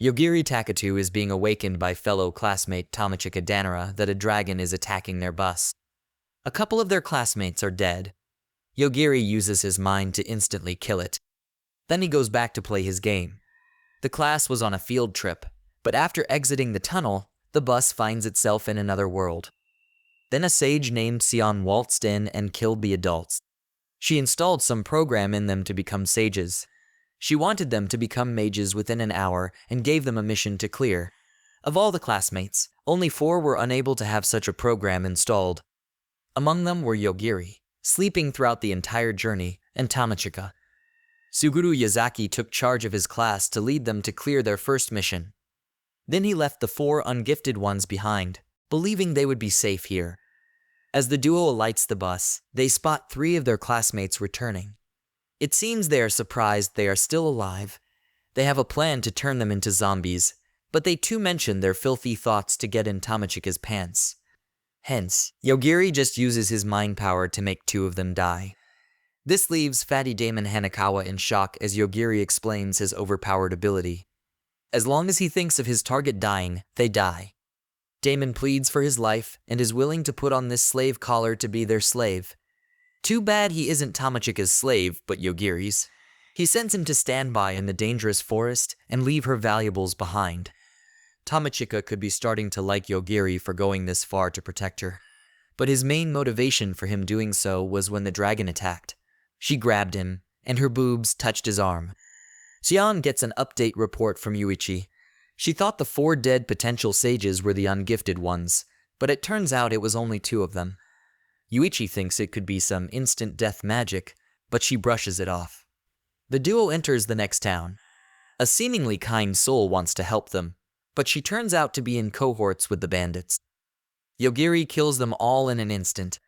Yogiri Takatu is being awakened by fellow classmate Tomochika Danara that a dragon is attacking their bus. A couple of their classmates are dead. Yogiri uses his mind to instantly kill it. Then he goes back to play his game. The class was on a field trip, but after exiting the tunnel, the bus finds itself in another world. Then a sage named Sion waltzed in and killed the adults. She installed some program in them to become sages. She wanted them to become mages within an hour and gave them a mission to clear. Of all the classmates, only 4 were unable to have such a program installed. Among them were Yogiri, sleeping throughout the entire journey, and Tomochika. Suguru Yazaki took charge of his class to lead them to clear their first mission. Then he left the 4 ungifted ones behind, believing they would be safe here. As the duo alights the bus, they spot 3 of their classmates returning. It seems they are surprised they are still alive. They have a plan to turn them into zombies, but they too mention their filthy thoughts to get in Tomochika's pants. Hence, Yogiri just uses his mind power to make 2 of them die. This leaves Fatty Damon Hanakawa in shock as Yogiri explains his overpowered ability. As long as he thinks of his target dying, they die. Damon pleads for his life and is willing to put on this slave collar to be their slave. Too bad he isn't Tomochika's slave, but Yogiri's. He sends him to stand by in the dangerous forest and leave her valuables behind. Tomochika could be starting to like Yogiri for going this far to protect her. But his main motivation for him doing so was when the dragon attacked. She grabbed him, and her boobs touched his arm. Xian gets an update report from Yuichi. She thought the 4 dead potential sages were the ungifted ones, but it turns out it was only 2 of them. Yuichi thinks it could be some instant death magic, but she brushes it off. The duo enters the next town. A seemingly kind soul wants to help them, but she turns out to be in cohorts with the bandits. Yogiri kills them all in an instant.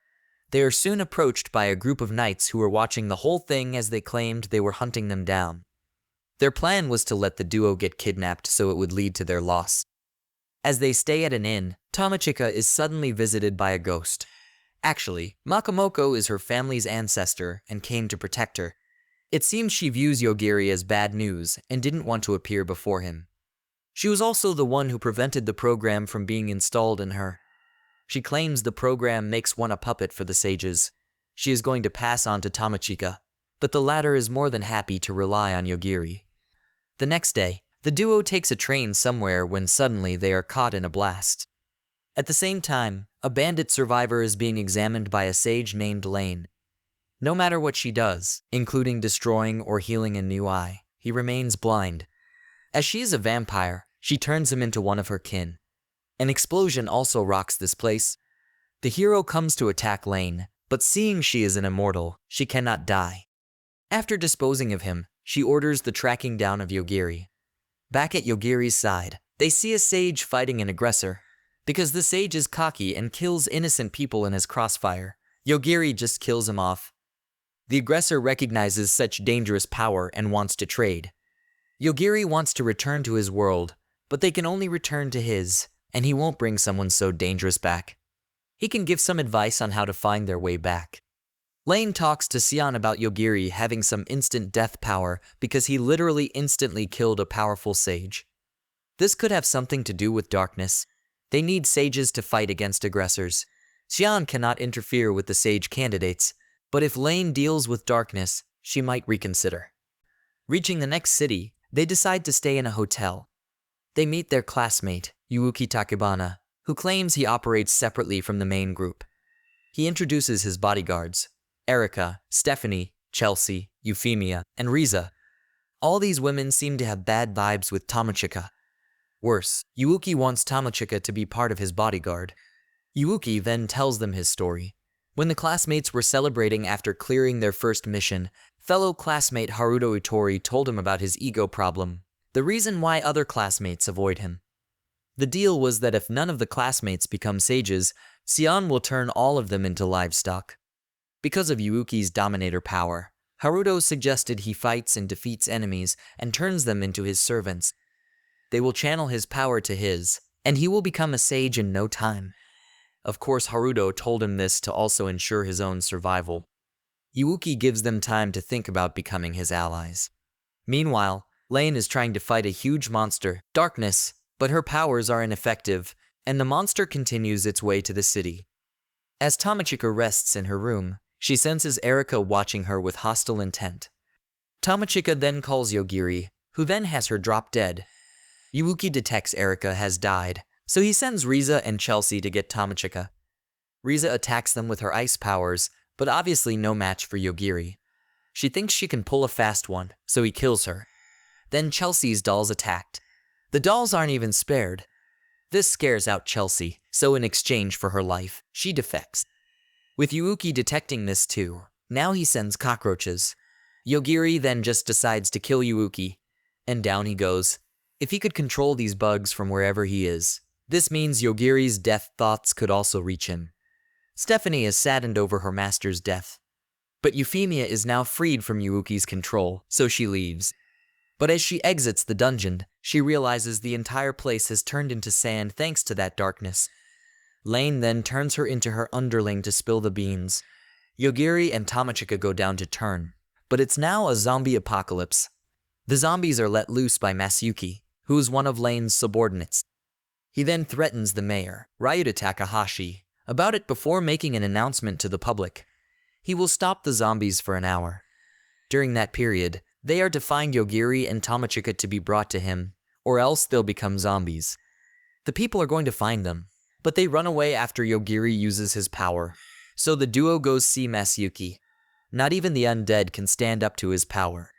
They are soon approached by a group of knights who are watching the whole thing as they claimed they were hunting them down. Their plan was to let the duo get kidnapped so it would lead to their loss. As they stay at an inn, Tomochika is suddenly visited by a ghost. Actually, Makamoko is her family's ancestor and came to protect her. It seems she views Yogiri as bad news and didn't want to appear before him. She was also the one who prevented the program from being installed in her. She claims the program makes one a puppet for the sages. She is going to pass on to Tomochika, but the latter is more than happy to rely on Yogiri. The next day, the duo takes a train somewhere when suddenly they are caught in a blast. At the same time, a bandit survivor is being examined by a sage named Lane. No matter what she does, including destroying or healing a new eye, he remains blind. As she is a vampire, she turns him into one of her kin. An explosion also rocks this place. The hero comes to attack Lane, but seeing she is an immortal, she cannot die. After disposing of him, she orders the tracking down of Yogiri. Back at Yogiri's side, they see a sage fighting an aggressor. Because the sage is cocky and kills innocent people in his crossfire, Yogiri just kills him off. The aggressor recognizes such dangerous power and wants to trade. Yogiri wants to return to his world, but they can only return to his, and he won't bring someone so dangerous back. He can give some advice on how to find their way back. Lane talks to Xian about Yogiri having some instant death power because he literally instantly killed a powerful sage. This could have something to do with darkness. They need sages to fight against aggressors. Xian cannot interfere with the sage candidates, but if Lane deals with darkness, she might reconsider. Reaching the next city, they decide to stay in a hotel. They meet their classmate, Yuuki Takebana, who claims he operates separately from the main group. He introduces his bodyguards, Erica, Stephanie, Chelsea, Euphemia, and Riza. All these women seem to have bad vibes with Tomochika. Worse, Yuuki wants Tomochika to be part of his bodyguard. Yuuki then tells them his story. When the classmates were celebrating after clearing their first mission, fellow classmate Haruto Itori told him about his ego problem, the reason why other classmates avoid him. The deal was that if none of the classmates become sages, Xian will turn all of them into livestock. Because of Yuuki's dominator power, Haruto suggested he fights and defeats enemies and turns them into his servants. They will channel his power to his, and he will become a sage in no time. Of course, Haruto told him this to also ensure his own survival. Yuuki gives them time to think about becoming his allies. Meanwhile, Lane is trying to fight a huge monster, Darkness, but her powers are ineffective, and the monster continues its way to the city. As Tamachika rests in her room, she senses Erika watching her with hostile intent. Tamachika then calls Yogiri, who then has her drop dead. Yuuki detects Erika has died, so he sends Riza and Chelsea to get Tamachika. Riza attacks them with her ice powers, but obviously no match for Yogiri. She thinks she can pull a fast one, so he kills her. Then Chelsea's dolls attacked. The dolls aren't even spared. This scares out Chelsea, so in exchange for her life, she defects. With Yuuki detecting this too, now he sends cockroaches. Yogiri then just decides to kill Yuuki, and down he goes. If he could control these bugs from wherever he is, this means Yogiri's death thoughts could also reach him. Stephanie is saddened over her master's death. But Euphemia is now freed from Yuuki's control, so she leaves. But as she exits the dungeon, she realizes the entire place has turned into sand thanks to that darkness. Lane then turns her into her underling to spill the beans. Yogiri and Tamachika go down to turn, but it's now a zombie apocalypse. The zombies are let loose by Masayuki, who is one of Lane's subordinates. He then threatens the mayor, Ryuta Takahashi, about it before making an announcement to the public. He will stop the zombies for an hour. During that period, they are to find Yogiri and Tamachika to be brought to him, or else they'll become zombies. The people are going to find them, but they run away after Yogiri uses his power, so the duo goes see Masayuki. Not even the undead can stand up to his power.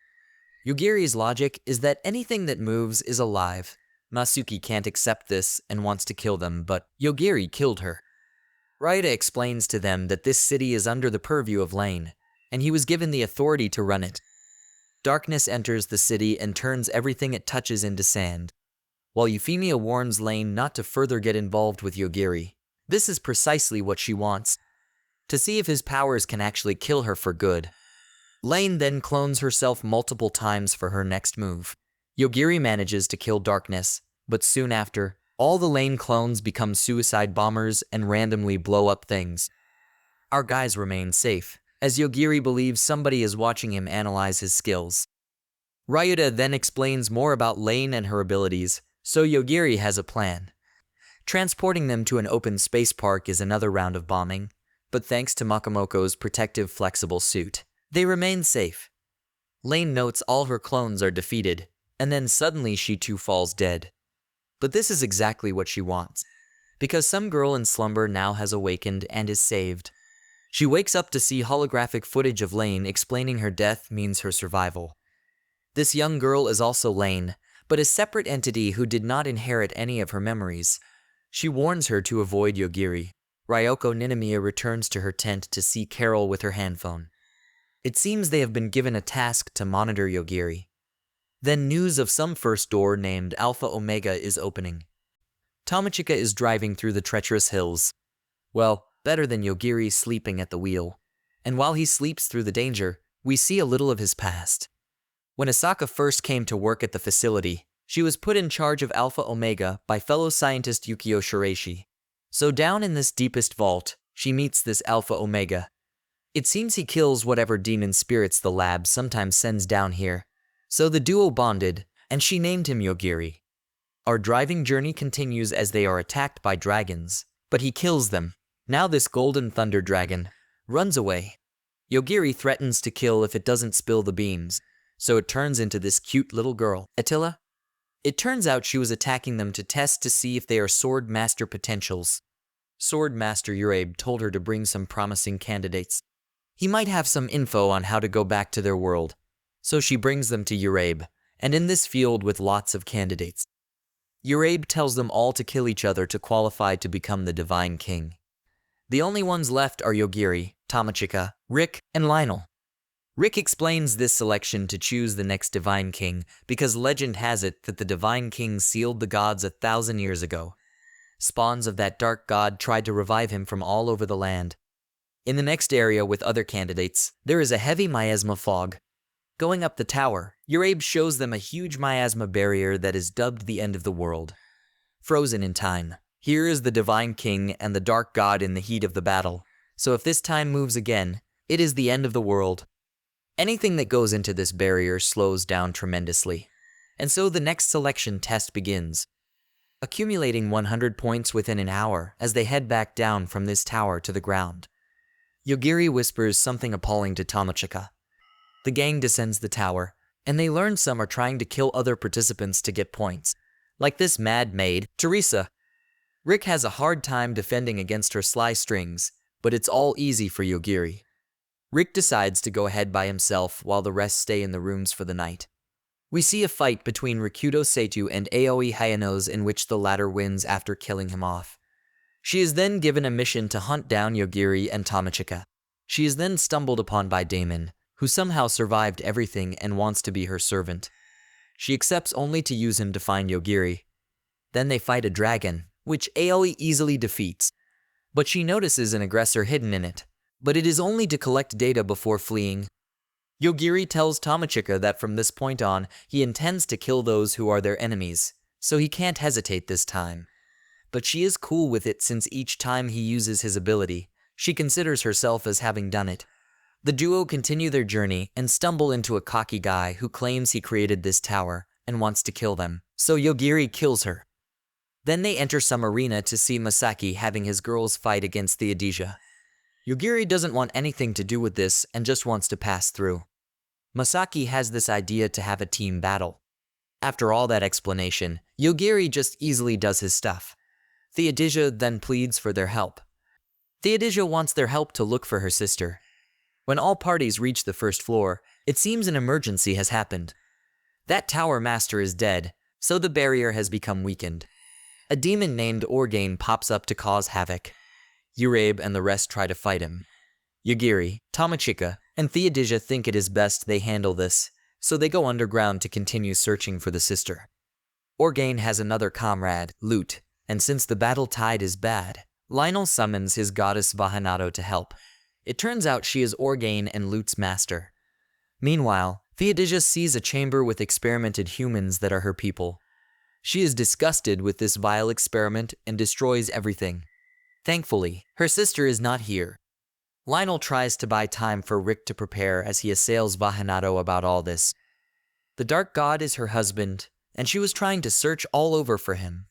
Yogiri's logic is that anything that moves is alive. Masayuki can't accept this and wants to kill them, but Yogiri killed her. Ryuta explains to them that this city is under the purview of Lane, and he was given the authority to run it. Darkness enters the city and turns everything it touches into sand. While Euphemia warns Lane not to further get involved with Yogiri, this is precisely what she wants, to see if his powers can actually kill her for good. Lane then clones herself multiple times for her next move. Yogiri manages to kill Darkness, but soon after, all the Lane clones become suicide bombers and randomly blow up things. Our guys remain safe, as Yogiri believes somebody is watching him analyze his skills. Ryuta then explains more about Lane and her abilities, so Yogiri has a plan. Transporting them to an open space park is another round of bombing, but thanks to Makamoko's protective flexible suit, they remain safe. Lane notes all her clones are defeated, and then suddenly she too falls dead. But this is exactly what she wants, because some girl in slumber now has awakened and is saved. She wakes up to see holographic footage of Lane explaining her death means her survival. This young girl is also Lane, but a separate entity who did not inherit any of her memories. She warns her to avoid Yogiri. Ryoko Ninomiya returns to her tent to see Carol with her handphone. It seems they have been given a task to monitor Yogiri. Then news of some first door named Alpha Omega is opening. Tamachika is driving through the treacherous hills. Well, better than Yogiri sleeping at the wheel. And while he sleeps through the danger, we see a little of his past. When Asaka first came to work at the facility, she was put in charge of Alpha Omega by fellow scientist Yukio Shiraishi. So down in this deepest vault, she meets this Alpha Omega. It seems he kills whatever demon spirits the lab sometimes sends down here. So the duo bonded, and she named him Yogiri. Our driving journey continues as they are attacked by dragons, but he kills them. Now this golden thunder dragon runs away. Yogiri threatens to kill if it doesn't spill the beams, so it turns into this cute little girl, Attila. It turns out she was attacking them to test to see if they are Sword Master potentials. Sword Master Urabe told her to bring some promising candidates. He might have some info on how to go back to their world. So she brings them to Urabe, and in this field with lots of candidates. Urabe tells them all to kill each other to qualify to become the Divine King. The only ones left are Yogiri, Tamachika, Rick, and Lionel. Rick explains this selection to choose the next Divine King because legend has it that the Divine King sealed the gods 1,000 years ago. Spawns of that dark god tried to revive him from all over the land. In the next area with other candidates, there is a heavy miasma fog. Going up the tower, Urabe shows them a huge miasma barrier that is dubbed the end of the world. Frozen in time, here is the Divine King and the Dark God in the heat of the battle, so if this time moves again, it is the end of the world. Anything that goes into this barrier slows down tremendously. And so the next selection test begins, accumulating 100 points within an hour as they head back down from this tower to the ground. Yogiri whispers something appalling to Tomochika. The gang descends the tower, and they learn some are trying to kill other participants to get points, like this mad maid, Teresa. Rick has a hard time defending against her sly strings, but it's all easy for Yogiri. Rick decides to go ahead by himself while the rest stay in the rooms for the night. We see a fight between Rikudo Seitu and Aoi Hayano's in which the latter wins after killing him off. She is then given a mission to hunt down Yogiri and Tomochika. She is then stumbled upon by Damon, who somehow survived everything and wants to be her servant. She accepts only to use him to find Yogiri. Then they fight a dragon, which Aoi easily defeats. But she notices an aggressor hidden in it, but it is only to collect data before fleeing. Yogiri tells Tomochika that from this point on, he intends to kill those who are their enemies, so he can't hesitate this time. But she is cool with it since each time he uses his ability, she considers herself as having done it. The duo continue their journey and stumble into a cocky guy who claims he created this tower and wants to kill them, so Yogiri kills her. Then they enter some arena to see Masaki having his girls fight against the Adija. Yogiri doesn't want anything to do with this and just wants to pass through. Masaki has this idea to have a team battle. After all that explanation, Yogiri just easily does his stuff. Theodisia then pleads for their help. Theodisia wants their help to look for her sister. When all parties reach the first floor, it seems an emergency has happened. That tower master is dead, so the barrier has become weakened. A demon named Orgain pops up to cause havoc. Urabe and the rest try to fight him. Yogiri, Tomochika, and Theodisia think it is best they handle this, so they go underground to continue searching for the sister. Orgain has another comrade, Lute, and since the battle tide is bad, Lionel summons his goddess Vahanato to help. It turns out she is Orgain and Lute's master. Meanwhile, Theodisia sees a chamber with experimented humans that are her people. She is disgusted with this vile experiment and destroys everything. Thankfully, her sister is not here. Lionel tries to buy time for Rick to prepare as he assails Vahanato about all this. The Dark God is her husband, and she was trying to search all over for him.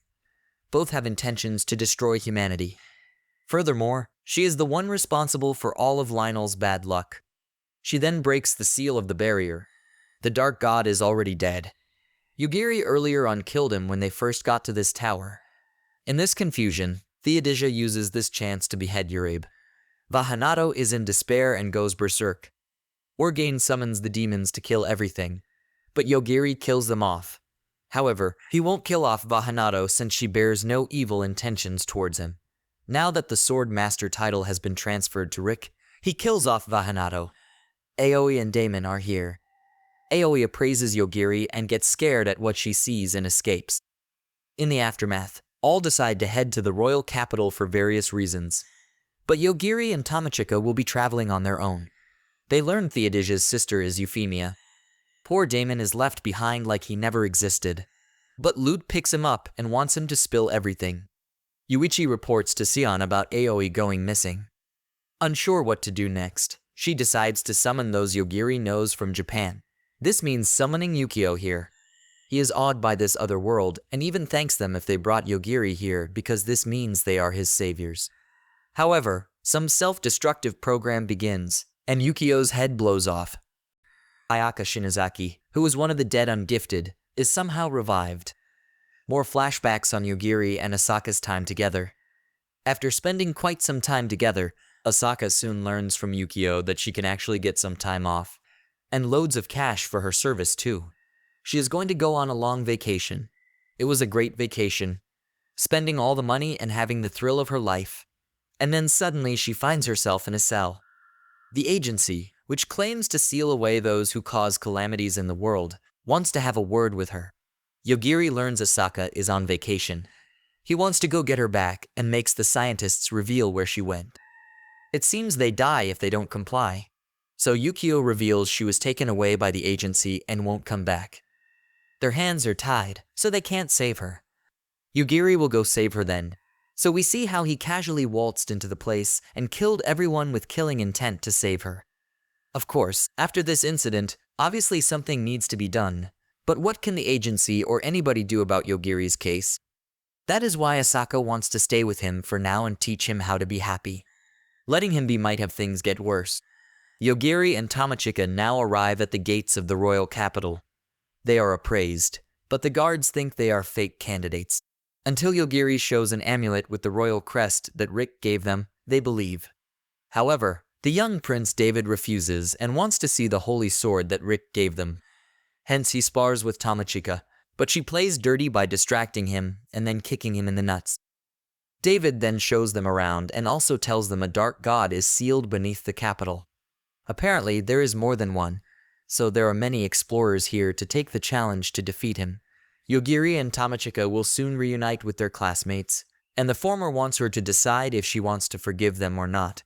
Both have intentions to destroy humanity. Furthermore, she is the one responsible for all of Lionel's bad luck. She then breaks the seal of the barrier. The Dark God is already dead. Yogiri earlier on killed him when they first got to this tower. In this confusion, Theodisia uses this chance to behead Urabe. Vahanato is in despair and goes berserk. Orgain summons the demons to kill everything, but Yogiri kills them off. However, he won't kill off Vahanato since she bears no evil intentions towards him. Now that the Sword Master title has been transferred to Rick, he kills off Vahanato. Aoi and Damon are here. Aoi appraises Yogiri and gets scared at what she sees and escapes. In the aftermath, all decide to head to the royal capital for various reasons. But Yogiri and Tomochika will be traveling on their own. They learn Theodisia's sister is Euphemia. Poor Damon is left behind like he never existed. But Lute picks him up and wants him to spill everything. Yuichi reports to Sion about Aoi going missing. Unsure what to do next, she decides to summon those Yogiri knows from Japan. This means summoning Yukio here. He is awed by this other world and even thanks them if they brought Yogiri here because this means they are his saviors. However, some self-destructive program begins, and Yukio's head blows off. Ayaka Shinozaki, who was one of the dead ungifted, is somehow revived. More flashbacks on Yogiri and Asaka's time together. After spending quite some time together, Asaka soon learns from Yukio that she can actually get some time off. And loads of cash for her service too. She is going to go on a long vacation. It was a great vacation, spending all the money and having the thrill of her life. And then suddenly she finds herself in a cell. The agency, which claims to seal away those who cause calamities in the world, wants to have a word with her. Yogiri learns Asaka is on vacation. He wants to go get her back and makes the scientists reveal where she went. It seems they die if they don't comply. So Yukio reveals she was taken away by the agency and won't come back. Their hands are tied, so they can't save her. Yogiri will go save her then. So we see how he casually waltzed into the place and killed everyone with killing intent to save her. Of course, after this incident, obviously something needs to be done. But what can the agency or anybody do about Yogiri's case? That is why Asaka wants to stay with him for now and teach him how to be happy. Letting him be might have things get worse. Yogiri and Tamachika now arrive at the gates of the royal capital. They are appraised, but the guards think they are fake candidates. Until Yogiri shows an amulet with the royal crest that Rick gave them, they believe. However, the young Prince David refuses and wants to see the holy sword that Rick gave them. Hence he spars with Tamachika, but she plays dirty by distracting him and then kicking him in the nuts. David then shows them around and also tells them a dark god is sealed beneath the capital. Apparently, there is more than one, so there are many explorers here to take the challenge to defeat him. Yogiri and Tamachika will soon reunite with their classmates, and the former wants her to decide if she wants to forgive them or not.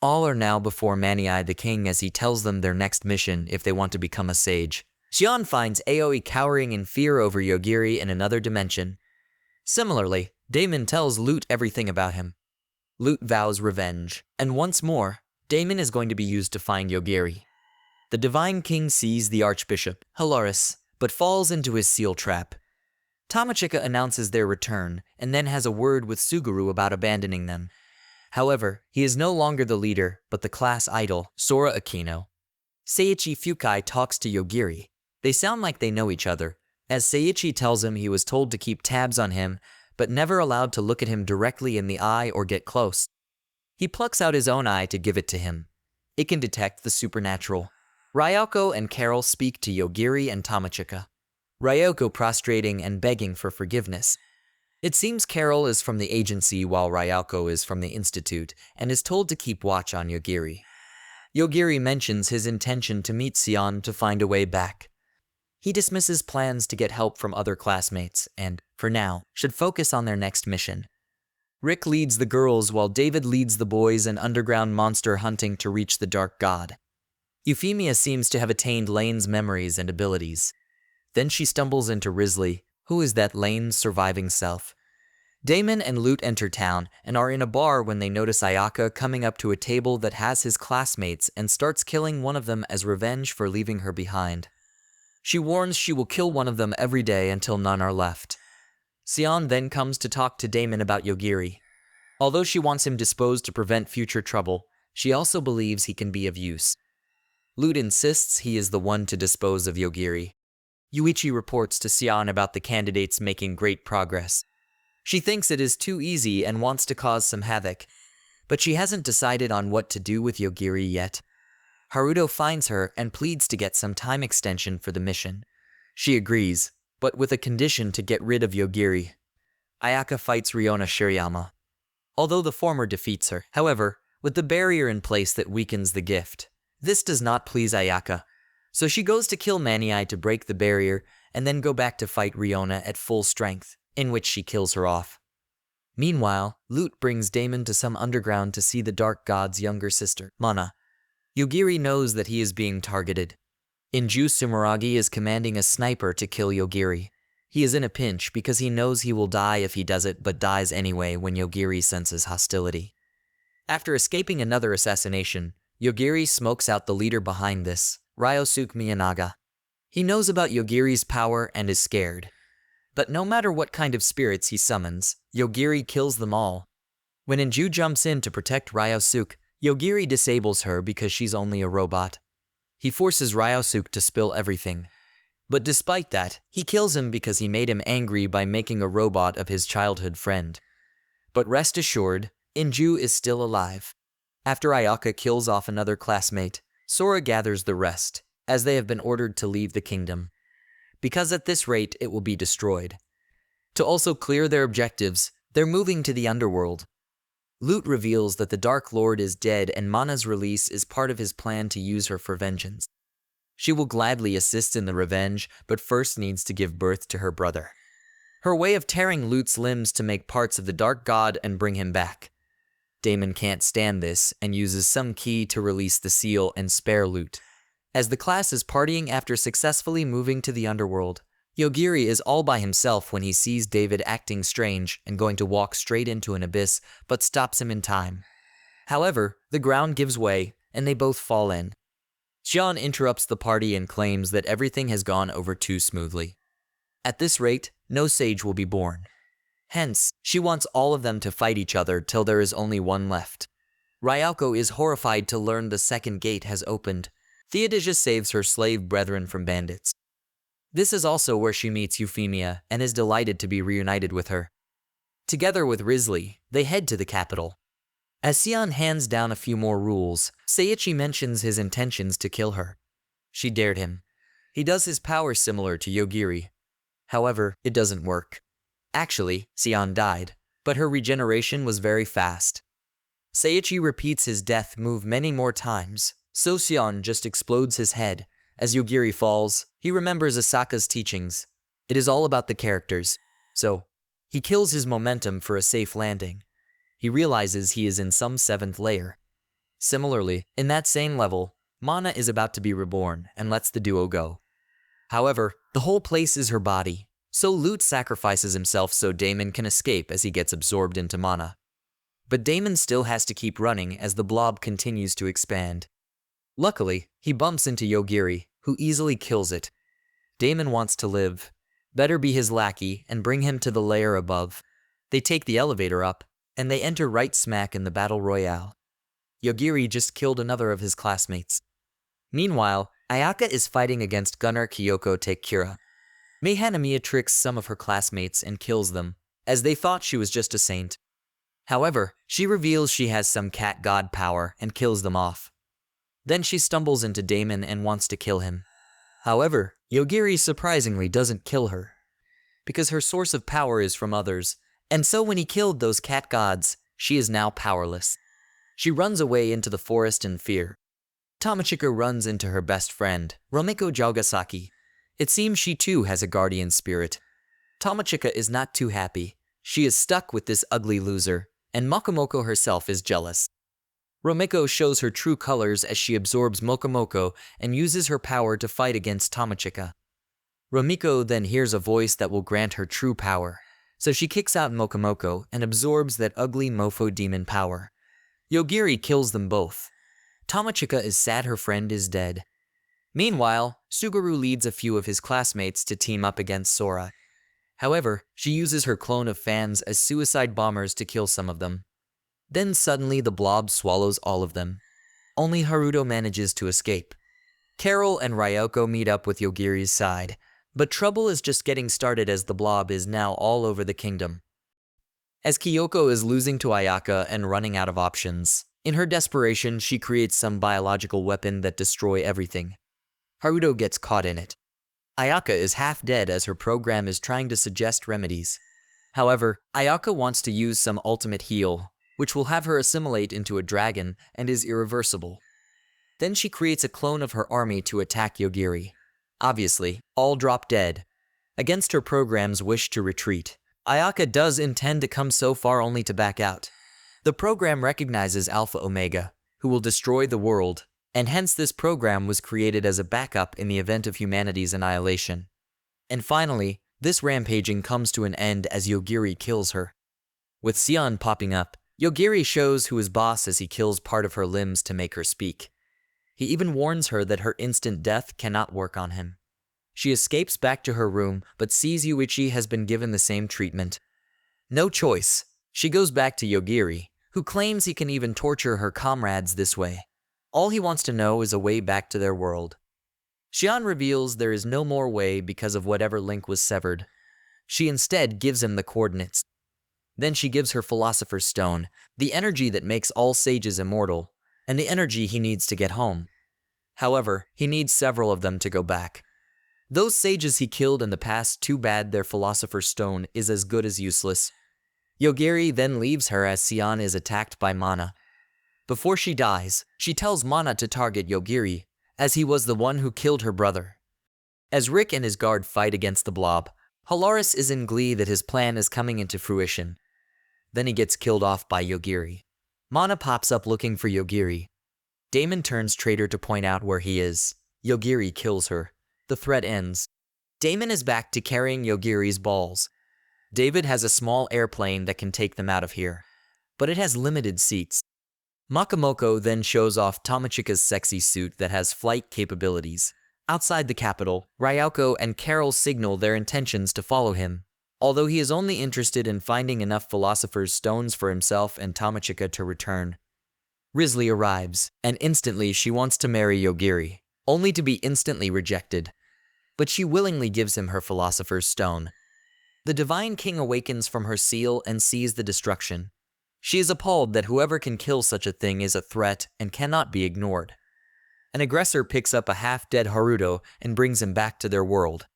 All are now before Manii the king as he tells them their next mission if they want to become a sage. Xion finds Aoi cowering in fear over Yogiri in another dimension. Similarly, Damon tells Lute everything about him. Lute vows revenge, and once more, Damon is going to be used to find Yogiri. The Divine King sees the Archbishop, Hilaris, but falls into his seal trap. Tamachika announces their return, and then has a word with Suguru about abandoning them. However, he is no longer the leader, but the class idol, Sora Akino. Seiichi Fukai talks to Yogiri. They sound like they know each other, as Seiichi tells him he was told to keep tabs on him, but never allowed to look at him directly in the eye or get close. He plucks out his own eye to give it to him. It can detect the supernatural. Ryoko and Carol speak to Yogiri and Tamachika. Ryoko prostrating and begging for forgiveness. It seems Carol is from the agency while Ryoko is from the institute and is told to keep watch on Yogiri. Yogiri mentions his intention to meet Sion to find a way back. He dismisses plans to get help from other classmates and, for now, should focus on their next mission. Rick leads the girls while David leads the boys in underground monster hunting to reach the Dark God. Euphemia seems to have attained Lane's memories and abilities. Then she stumbles into Risley, who is that Lane's surviving self. Damon and Lute enter town and are in a bar when they notice Ayaka coming up to a table that has his classmates and starts killing one of them as revenge for leaving her behind. She warns she will kill one of them every day until none are left. Sion then comes to talk to Damon about Yogiri. Although she wants him disposed to prevent future trouble, she also believes he can be of use. Lute insists he is the one to dispose of Yogiri. Yuichi reports to Sion about the candidates making great progress. She thinks it is too easy and wants to cause some havoc, but she hasn't decided on what to do with Yogiri yet. Haruto finds her and pleads to get some time extension for the mission. She agrees, but with a condition to get rid of Yogiri. Ayaka fights Riona Shirayama. Although the former defeats her, however, with the barrier in place that weakens the gift. This does not please Ayaka, so she goes to kill Manii to break the barrier and then go back to fight Riona at full strength, in which she kills her off. Meanwhile, Lute brings Damon to some underground to see the Dark God's younger sister, Mana. Yogiri knows that he is being targeted. Inju Sumeragi is commanding a sniper to kill Yogiri. He is in a pinch because he knows he will die if he does it but dies anyway when Yogiri senses hostility. After escaping another assassination, Yogiri smokes out the leader behind this, Ryosuke Miyanaga. He knows about Yogiri's power and is scared. But no matter what kind of spirits he summons, Yogiri kills them all. When Inju jumps in to protect Ryosuke, Yogiri disables her because she's only a robot. He forces Ryosuke to spill everything. But despite that, he kills him because he made him angry by making a robot of his childhood friend. But rest assured, Inju is still alive. After Ayaka kills off another classmate, Sora gathers the rest, as they have been ordered to leave the kingdom. Because at this rate it will be destroyed. To also clear their objectives, they're moving to the underworld. Lute reveals that the Dark Lord is dead and Mana's release is part of his plan to use her for vengeance. She will gladly assist in the revenge, but first needs to give birth to her brother. Her way of tearing Lute's limbs to make parts of the Dark God and bring him back. Damon can't stand this and uses some key to release the seal and spare Lute. As the class is partying after successfully moving to the underworld, Yogiri is all by himself when he sees David acting strange and going to walk straight into an abyss, but stops him in time. However, the ground gives way, and they both fall in. Xian interrupts the party and claims that everything has gone over too smoothly. At this rate, no sage will be born. Hence, she wants all of them to fight each other till there is only one left. Ryoko is horrified to learn the second gate has opened. Theodosia saves her slave brethren from bandits. This is also where she meets Euphemia and is delighted to be reunited with her. Together with Risley, they head to the capital. As Xian hands down a few more rules, Seiichi mentions his intentions to kill her. She dared him. He does his power similar to Yogiri. However, it doesn't work. Actually, Xian died, but her regeneration was very fast. Seiichi repeats his death move many more times, so Xian just explodes his head. As Yogiri falls, he remembers Asaka's teachings. It is all about the characters. So, he kills his momentum for a safe landing. He realizes he is in some 7th layer. Similarly, in that same level, Mana is about to be reborn and lets the duo go. However, the whole place is her body, so Lute sacrifices himself so Damon can escape as he gets absorbed into Mana. But Damon still has to keep running as the blob continues to expand. Luckily, he bumps into Yogiri, who easily kills it. Damon wants to live. Better be his lackey and bring him to the layer above. They take the elevator up, and they enter right smack in the battle royale. Yogiri just killed another of his classmates. Meanwhile, Ayaka is fighting against gunner Kyoko Takura. Mei Hanamiya tricks some of her classmates and kills them, as they thought she was just a saint. However, she reveals she has some cat god power and kills them off. Then she stumbles into Damon and wants to kill him. However, Yogiri surprisingly doesn't kill her, because her source of power is from others, and so when he killed those cat gods, she is now powerless. She runs away into the forest in fear. Tomochika runs into her best friend, Romiko Jogasaki. It seems she too has a guardian spirit. Tomochika is not too happy. She is stuck with this ugly loser, and Mokomoko herself is jealous. Romiko shows her true colors as she absorbs Mokomoko and uses her power to fight against Tomochika. Romiko then hears a voice that will grant her true power, so she kicks out Mokomoko and absorbs that ugly mofo demon power. Yogiri kills them both. Tomochika is sad her friend is dead. Meanwhile, Suguru leads a few of his classmates to team up against Sora. However, she uses her clone of fans as suicide bombers to kill some of them. Then suddenly the blob swallows all of them. Only Haruto manages to escape. Carol and Ryoko meet up with Yogiri's side, but trouble is just getting started as the blob is now all over the kingdom. As Kyoko is losing to Ayaka and running out of options, in her desperation she creates some biological weapon that destroys everything. Haruto gets caught in it. Ayaka is half dead as her program is trying to suggest remedies. However, Ayaka wants to use some ultimate heal, which will have her assimilate into a dragon and is irreversible. Then she creates a clone of her army to attack Yogiri. Obviously, all drop dead. Against her program's wish to retreat, Ayaka does intend to come so far only to back out. The program recognizes Alpha Omega, who will destroy the world, and hence this program was created as a backup in the event of humanity's annihilation. And finally, this rampaging comes to an end as Yogiri kills her. With Xian popping up, Yogiri shows who is boss as he kills part of her limbs to make her speak. He even warns her that her instant death cannot work on him. She escapes back to her room, but sees Yuichi has been given the same treatment. No choice. She goes back to Yogiri, who claims he can even torture her comrades this way. All he wants to know is a way back to their world. Xian reveals there is no more way because of whatever link was severed. She instead gives him the coordinates. Then she gives her Philosopher's Stone, the energy that makes all sages immortal, and the energy he needs to get home. However, he needs several of them to go back. Those sages he killed in the past, too bad their Philosopher's Stone is as good as useless. Yogiri then leaves her as Xian is attacked by Mana. Before she dies, she tells Mana to target Yogiri, as he was the one who killed her brother. As Rick and his guard fight against the blob, Halaris is in glee that his plan is coming into fruition. Then he gets killed off by Yogiri. Mana pops up looking for Yogiri. Damon turns traitor to point out where he is. Yogiri kills her. The threat ends. Damon is back to carrying Yogiri's balls. David has a small airplane that can take them out of here, but it has limited seats. Makamoko then shows off Tomochika's sexy suit that has flight capabilities. Outside the capital, Ryoko and Carol signal their intentions to follow him. Although he is only interested in finding enough Philosopher's Stones for himself and Tomochika to return. Risley arrives, and instantly she wants to marry Yogiri, only to be instantly rejected. But she willingly gives him her Philosopher's Stone. The Divine King awakens from her seal and sees the destruction. She is appalled that whoever can kill such a thing is a threat and cannot be ignored. An aggressor picks up a half-dead Haruto and brings him back to their world.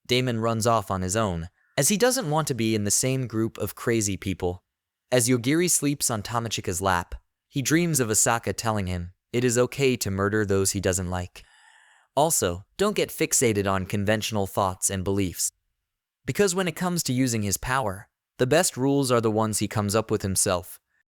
Damon runs off on his own, as he doesn't want to be in the same group of crazy people. As Yogiri sleeps on Tomochika's lap, he dreams of Asaka telling him it is okay to murder those he doesn't like. Also, don't get fixated on conventional thoughts and beliefs. Because when it comes to using his power, the best rules are the ones he comes up with himself,